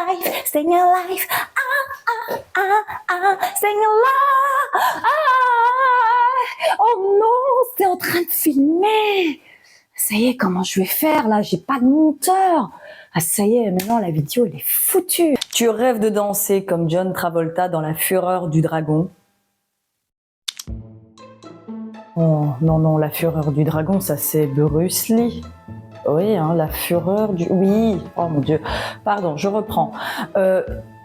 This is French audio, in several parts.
alive, staying alive, staying alive. Oh non, c'est en train de filmer. Ça y est, comment je vais faire là? J'ai pas de monteur. Ah ça y est, maintenant la vidéo elle est foutue. Tu rêves de danser comme John Travolta dans La Fureur du Dragon? Oh non, non, La Fureur du Dragon, ça c'est Bruce Lee. Oui, hein, La Fureur du... Oui, oh mon Dieu. Pardon, je reprends.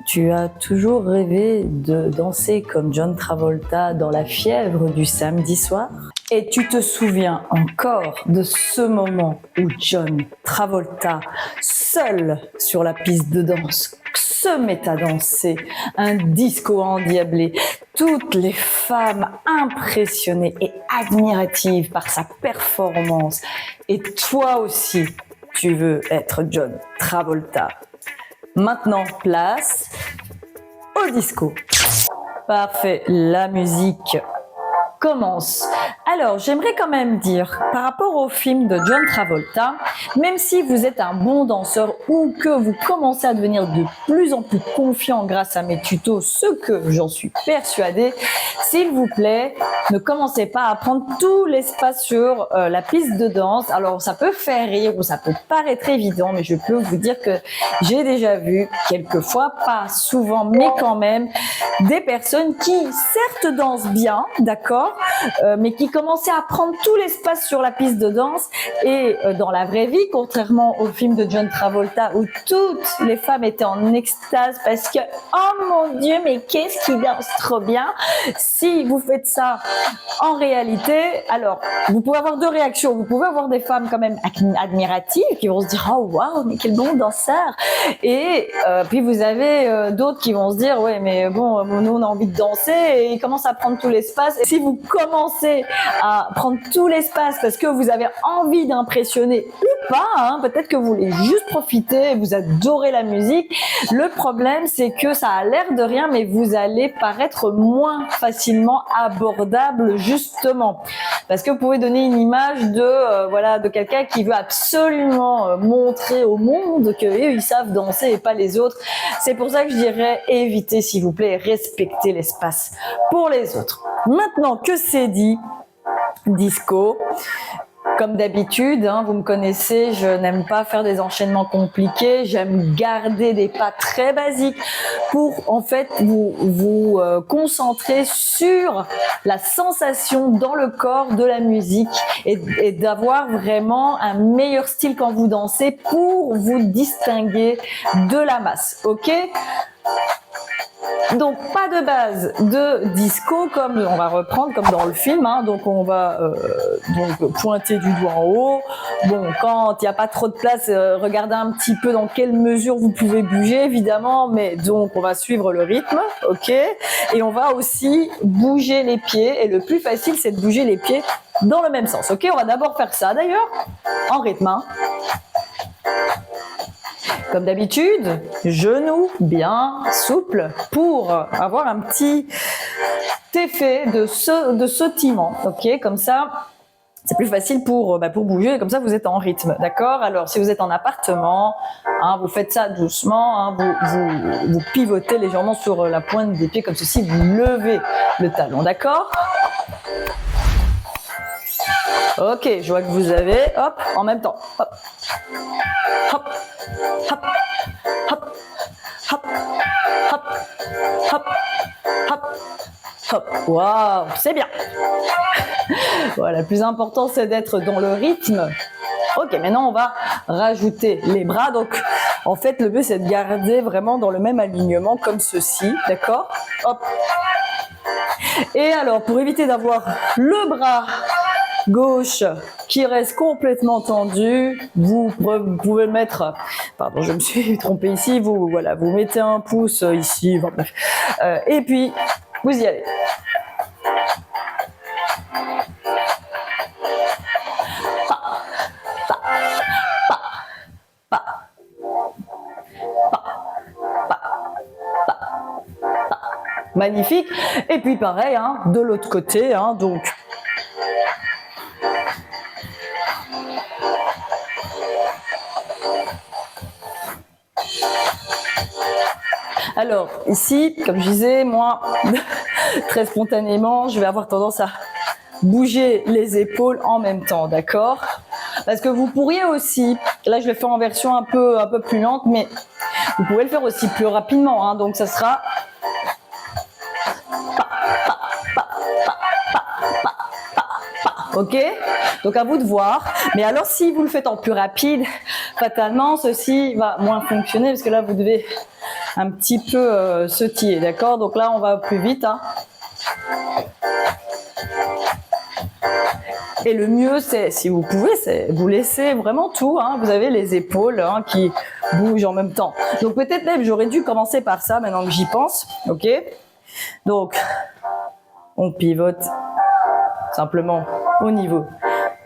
Tu as toujours rêvé de danser comme John Travolta dans La Fièvre du samedi soir? Et tu te souviens encore de ce moment où John Travolta, seul sur la piste de danse, se met à danser un disco endiablé, toutes les femmes impressionnées et admiratives par sa performance. Et toi aussi, tu veux être John Travolta. Maintenant, place au disco. Parfait, la musique commence. Alors, j'aimerais quand même dire, par rapport au film de John Travolta, même si vous êtes un bon danseur ou que vous commencez à devenir de plus en plus confiant grâce à mes tutos, ce que j'en suis persuadée, s'il vous plaît, ne commencez pas à prendre tout l'espace sur la piste de danse. Alors, ça peut faire rire ou ça peut paraître évident, mais je peux vous dire que j'ai déjà vu, quelquefois, pas souvent, mais quand même, des personnes qui, certes, dansent bien, d'accord, mais qui commençaient à prendre tout l'espace sur la piste de danse et dans la vraie vie, contrairement au film de John Travolta où toutes les femmes étaient en extase parce que oh mon Dieu, mais qu'est-ce qu'il danse trop bien. Si vous faites ça en réalité, alors vous pouvez avoir deux réactions. Vous pouvez avoir des femmes quand même admiratives qui vont se dire oh waouh, mais quel bon danseur, et puis vous avez d'autres qui vont se dire ouais mais bon, nous on a envie de danser, et ils commencent à prendre tout l'espace. Et si vous commencez à prendre tout l'espace parce que vous avez envie d'impressionner ou pas, hein, peut-être que vous voulez juste profiter et vous adorez la musique, le problème c'est que ça a l'air de rien, mais vous allez paraître moins facilement abordable justement, parce que vous pouvez donner une image de voilà, de quelqu'un qui veut absolument montrer au monde qu'eux ils savent danser et pas les autres. C'est pour ça que je dirais évitez s'il vous plaît, respectez l'espace pour les autres. Maintenant que c'est dit, disco, comme d'habitude, hein, vous me connaissez, je n'aime pas faire des enchaînements compliqués, j'aime garder des pas très basiques pour en fait vous concentrer sur la sensation dans le corps de la musique et d'avoir vraiment un meilleur style quand vous dansez pour vous distinguer de la masse, ok ? Donc pas de base de disco, comme on va reprendre comme dans le film, hein, donc on va donc pointer du doigt en haut. Bon, quand il n'y a pas trop de place, regardez un petit peu dans quelle mesure vous pouvez bouger évidemment, mais donc on va suivre le rythme, ok, et on va aussi bouger les pieds, et le plus facile c'est de bouger les pieds dans le même sens, ok. On va d'abord faire ça d'ailleurs en rythme, hein. Comme d'habitude, genoux bien souples pour avoir un petit effet de sautillement, ok, comme ça c'est plus facile pour bouger, comme ça vous êtes en rythme, d'accord. Alors si vous êtes en appartement, hein, vous faites ça doucement, hein, vous pivotez légèrement sur la pointe des pieds comme ceci, vous levez le talon, d'accord. Ok, je vois que vous avez, hop, en même temps, hop, hop, hop, hop, hop, hop, hop, hop, hop. Waouh, c'est bien. Voilà, le plus important c'est d'être dans le rythme. Ok, maintenant on va rajouter les bras. Donc en fait le but c'est de garder vraiment dans le même alignement comme ceci, d'accord. Hop. Et alors pour éviter d'avoir le bras gauche qui reste complètement tendu, vous pouvez mettre, pardon je me suis trompée ici, vous mettez un pouce ici, enfin, bref, et puis vous y allez. Magnifique. Et puis pareil, hein, de l'autre côté, hein, donc Alors, ici, comme je disais, moi, très spontanément, je vais avoir tendance à bouger les épaules en même temps, d'accord? Parce que vous pourriez aussi, là je le fais en version un peu plus lente, mais vous pouvez le faire aussi plus rapidement, hein, donc ça sera ok? Donc à vous de voir. Mais alors si vous le faites en plus rapide, fatalement ceci va moins fonctionner parce que là vous devez un petit peu sautiller, d'accord? Donc là on va plus vite, hein. Et le mieux, c'est, si vous pouvez, c'est vous laissez vraiment tout, hein. Vous avez les épaules, hein, qui bougent en même temps. Donc peut-être même j'aurais dû commencer par ça maintenant que j'y pense, ok? Donc on pivote simplement au niveau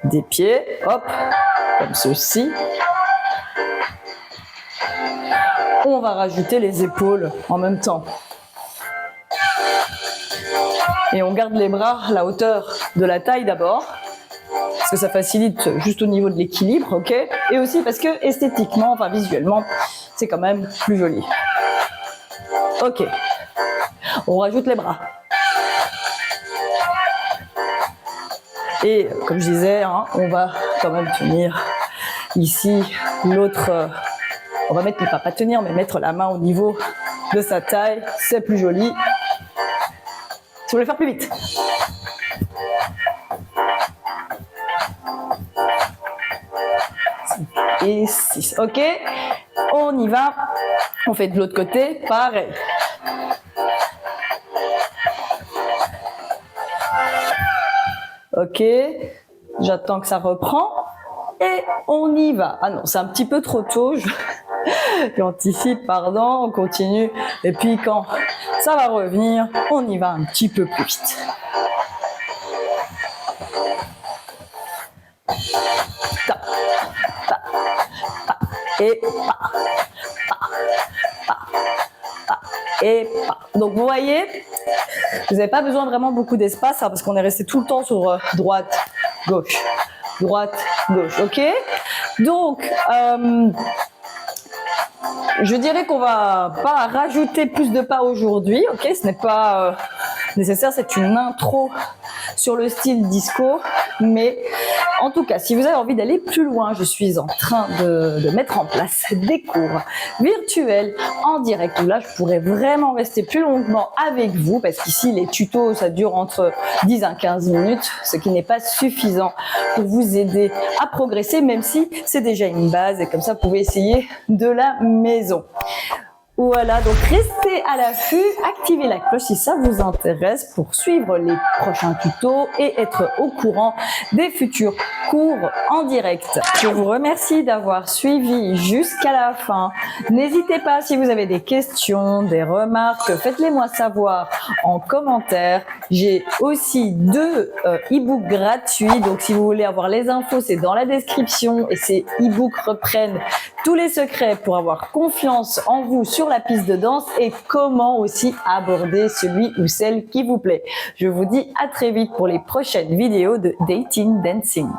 des pieds, hop, comme ceci. On va rajouter les épaules en même temps. Et on garde les bras à la hauteur de la taille d'abord, parce que ça facilite juste au niveau de l'équilibre, ok? Et aussi parce que esthétiquement, enfin visuellement, c'est quand même plus joli. Ok, on rajoute les bras. Et comme je disais, hein, on va quand même tenir ici l'autre, on va mettre, pas tenir, mais mettre la main au niveau de sa taille, c'est plus joli. Si vous voulez faire plus vite. Et 6, ok, on y va, on fait de l'autre côté, pareil. Ok, j'attends que ça reprend et on y va. Ah non, c'est un petit peu trop tôt, j'anticipe, pardon, on continue. Et puis quand ça va revenir, on y va un petit peu plus vite. Ta, ta, ta, et pa, pa, pa, pa, et pa. Donc vous voyez, vous n'avez pas besoin vraiment beaucoup d'espace, hein, parce qu'on est resté tout le temps sur droite, gauche, ok? Donc, je dirais qu'on va pas rajouter plus de pas aujourd'hui, ok? Ce n'est pas nécessaire, c'est une intro sur le style disco, mais en tout cas, si vous avez envie d'aller plus loin, je suis en train de mettre en place des cours virtuels en direct où là, je pourrais vraiment rester plus longuement avec vous parce qu'ici, les tutos, ça dure entre 10 à 15 minutes, ce qui n'est pas suffisant pour vous aider à progresser, même si c'est déjà une base et comme ça, vous pouvez essayer de la maison. Voilà, donc restez à l'affût, activez la cloche si ça vous intéresse pour suivre les prochains tutos et être au courant des futurs cours en direct. Je vous remercie d'avoir suivi jusqu'à la fin. N'hésitez pas si vous avez des questions, des remarques, faites-les moi savoir en commentaire. J'ai aussi 2 e-books gratuits, donc si vous voulez avoir les infos, c'est dans la description et ces e-books reprennent tous les secrets pour avoir confiance en vous sur la piste de danse et comment aussi aborder celui ou celle qui vous plaît. Je vous dis à très vite pour les prochaines vidéos de Dating Dancing.